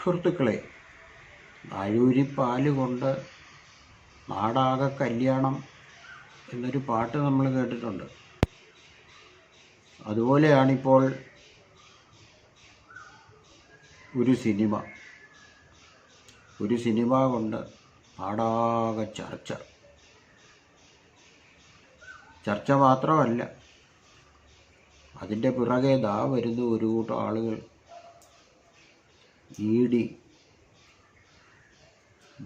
സുഹൃത്തുക്കളെ, നാഴൂരിപ്പാല് കൊണ്ട് നാടാകെ കല്യാണം എന്നൊരു പാട്ട് നമ്മൾ കേട്ടിട്ടുണ്ട്. അതുപോലെയാണിപ്പോൾ ഒരു സിനിമ കൊണ്ട് നാടാകെ ചർച്ച മാത്രമല്ല, അതിൻ്റെ പിറകെ വരുന്ന ഒരു കൂട്ടം ആളുകൾ ED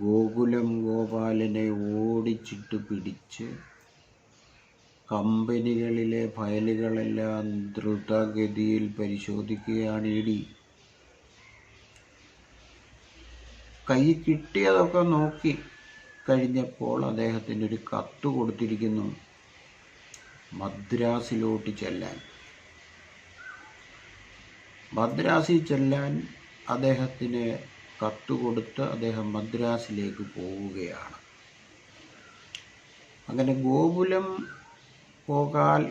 ഗോകുലം ഗോപാലനെ ഓടിച്ചിട്ട് പിടിച്ച് കമ്പനികളിലെ ഫയലുകളെല്ലാം ദ്രുതഗതിയിൽ പരിശോധിക്കുകയാണ് ED. കൈ കിട്ടിയതൊക്കെ നോക്കി കഴിഞ്ഞപ്പോൾ അദ്ദേഹത്തിനൊരു കത്ത് കൊടുത്തിരിക്കുന്നു മദ്രാസിലോട്ട് ചെല്ലാൻ. മദ്രാസിൽ ചെല്ലാൻ അദ്ദേഹത്തിന് കത്ത് കൊടുത്ത് അദ്ദേഹം മദ്രാസിലേക്ക് പോവുകയാണ്. അങ്ങനെ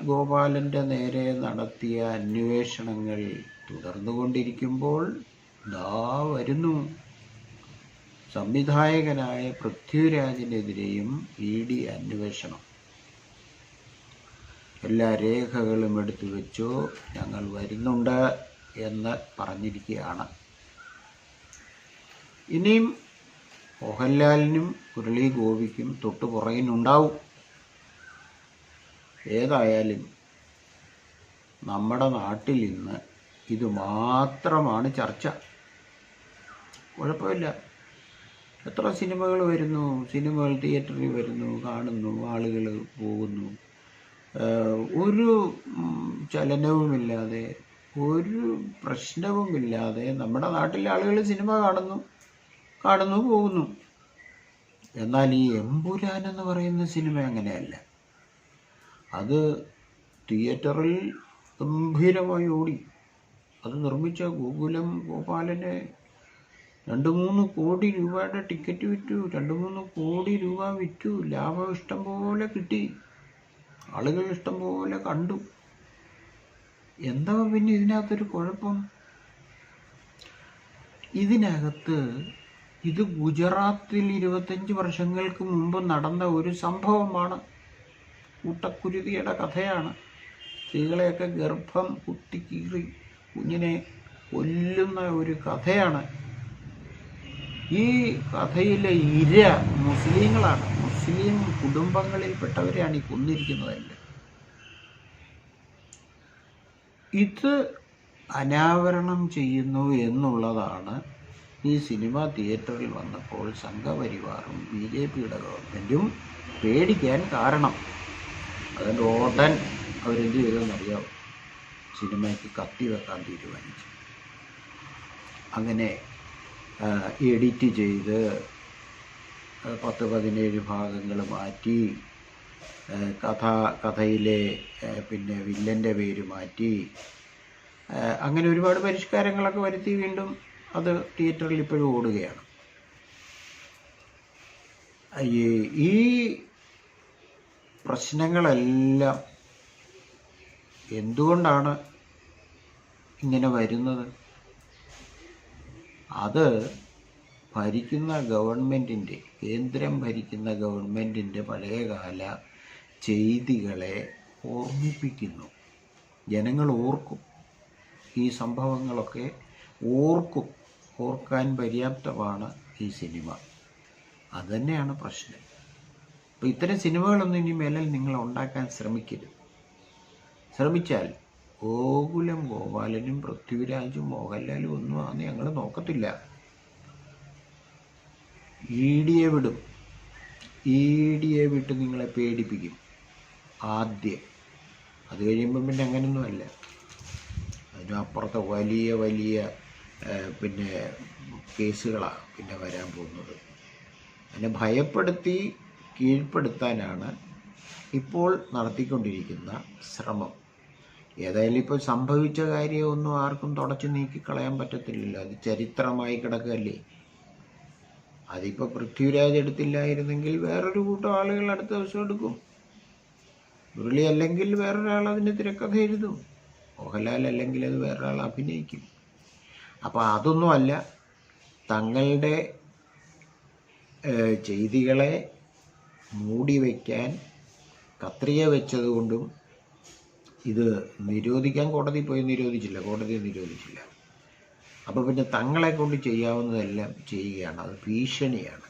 ഗോപാലൻ്റെ നേരെ നടത്തിയ അന്വേഷണങ്ങൾ തുടർന്നുകൊണ്ടിരിക്കുമ്പോൾ വരുന്നു സംവിധായകനായ പൃഥ്വിരാജിനെതിരെയും ED അന്വേഷണം. എല്ലാ രേഖകളും എടുത്തു വെച്ചു, ഞങ്ങൾ വരുന്നുണ്ട് എന്ന് പറഞ്ഞിരിക്കുകയാണ്. ഇനിയും മോഹൻലാലിനും മുരളി ഗോപിക്കും തൊട്ടു പുറകിനുണ്ടാവും. ഏതായാലും നമ്മുടെ നാട്ടിൽ ഇന്ന് ഇത് മാത്രമാണ് ചർച്ച. കുഴപ്പമില്ല, എത്ര സിനിമകൾ വരുന്നു, സിനിമകൾ തിയേറ്ററിൽ വരുന്നു, കാണുന്നു, ആളുകൾ പോകുന്നു. ഒരു ചലനവുമില്ലാതെ, ഒരു പ്രശ്നവുമില്ലാതെ നമ്മുടെ നാട്ടിലെ ആളുകൾ സിനിമ കാണുന്നു പോകുന്നു. എന്നാൽ ഈ എമ്പുരാൻ എന്ന് പറയുന്ന സിനിമ അങ്ങനെയല്ല. അത് തിയേറ്ററിൽ ഗംഭീരമായി ഓടി. അത് നിർമ്മിച്ച ഗോകുലം ഗോപാലനെ 2-3 കോടി രൂപയുടെ ടിക്കറ്റ് വിറ്റു, 2-3 കോടി രൂപ വിറ്റു. ലാഭം ഇഷ്ടം പോലെ കിട്ടി, ആളുകൾ ഇഷ്ടം പോലെ കണ്ടു. എന്താ പിന്നെ ഇതിനകത്തൊരു കുഴപ്പം? ഇതിനകത്ത് ഇത് ഗുജറാത്തിൽ 25 വർഷങ്ങൾക്ക് മുമ്പ് നടന്ന ഒരു സംഭവമാണ്. കൂട്ടക്കുരുതിയുടെ കഥയാണ്. സ്ത്രീകളെയൊക്കെ ഗർഭം കുത്തിക്കീറി കുഞ്ഞിനെ കൊല്ലുന്ന ഒരു കഥയാണ്. ഈ കഥയിലെ മുസ്ലിങ്ങളാണ്. മുസ്ലിം കുടുംബങ്ങളിൽപ്പെട്ടവരെയാണ് ഈ കൊന്നിരിക്കുന്നതല്ല. ഇത് അനാവരണം ചെയ്യുന്നു എന്നുള്ളതാണ് ഈ സിനിമ തിയേറ്ററിൽ വന്നപ്പോൾ സംഘപരിവാറും BJPയുടെ ഗവൺമെൻറ്റും പേടിക്കാൻ കാരണം. അതുകൊണ്ട് ഉടൻ അവരെന്ത് ചെയ്തെന്നറിയാം, സിനിമയ്ക്ക് കത്തി വെക്കാൻ തീരുമാനിച്ചു. അങ്ങനെ എഡിറ്റ് ചെയ്ത് 10-17 ഭാഗങ്ങൾ മാറ്റി, കഥയിലെ പിന്നെ വില്ലൻ്റെ പേര് മാറ്റി, അങ്ങനെ ഒരുപാട് പരിഷ്കാരങ്ങളൊക്കെ വരുത്തി വീണ്ടും അത് തിയേറ്ററിൽ ഇപ്പോഴും ഓടുകയാണ്. ഈ പ്രശ്നങ്ങളെല്ലാം എന്തുകൊണ്ടാണ് ഇങ്ങനെ വരുന്നത്? അത് ഭരിക്കുന്ന ഗവൺമെൻറ്റിൻ്റെ, കേന്ദ്രം ഭരിക്കുന്ന ഗവൺമെൻറ്റിൻ്റെ പഴയകാല ചെയ്തികളെ ഓർമ്മിപ്പിക്കുന്നു. ജനങ്ങൾ ഓർക്കും, ഈ സംഭവങ്ങളൊക്കെ ഓർക്കാൻ പര്യാപ്തമാണ് ഈ സിനിമ. അതുതന്നെയാണ് പ്രശ്നം. അപ്പോൾ ഇത്തരം സിനിമകളൊന്നും ഇനി മേലിൽ നിങ്ങൾ ഉണ്ടാക്കാൻ ശ്രമിക്കരുത്. ശ്രമിച്ചാൽ ഗോകുലം ഗോപാലനും പൃഥ്വിരാജും മോഹൻലാലും ഒന്നും ഞങ്ങൾ നോക്കത്തില്ല. ED വിടും. ED വിട്ട് നിങ്ങളെ പേടിപ്പിക്കും ആദ്യം. അത് കഴിയുമ്പം പിന്നെ അങ്ങനെയൊന്നുമല്ല. അതിനപ്പുറത്തെ വലിയ പിന്നെ കേസുകളാണ് പിന്നെ വരാൻ പോകുന്നത്. അതിനെ ഭയപ്പെടുത്തി കീഴ്പ്പെടുത്താനാണ് ഇപ്പോൾ നടത്തിക്കൊണ്ടിരിക്കുന്ന ശ്രമം. ഏതായാലും ഇപ്പോൾ സംഭവിച്ച കാര്യമൊന്നും ആർക്കും തുടച്ചു നീക്കിക്കളയാൻ പറ്റത്തില്ലല്ലോ. അത് ചരിത്രമായി കിടക്കുകയല്ലേ. അതിപ്പോൾ പൃഥ്വിരാജ് എടുത്തില്ലായിരുന്നെങ്കിൽ വേറൊരു കൂട്ടം ആളുകൾ അടുത്ത ദിവസം എടുക്കും. മുരളി അല്ലെങ്കിൽ വേറൊരാൾ അതിന് തിരക്കഥ എഴുതും. മോഹൻലാൽ അല്ലെങ്കിൽ അത് വേറൊരാൾ അഭിനയിക്കും. അപ്പോൾ അതൊന്നുമല്ല, തങ്ങളുടെ ചെയ്തികളെ മൂടി വയ്ക്കാൻ കത്രിക വെച്ചതുകൊണ്ടും ഇത് നിരോധിക്കാൻ കോടതി പോയി നിരോധിച്ചില്ല, കോടതി നിരോധിച്ചില്ല. അപ്പോൾ പിന്നെ തങ്ങളെ കൊണ്ട് ചെയ്യാവുന്നതെല്ലാം ചെയ്യുകയാണ്. അത് ഭീഷണിയാണ്.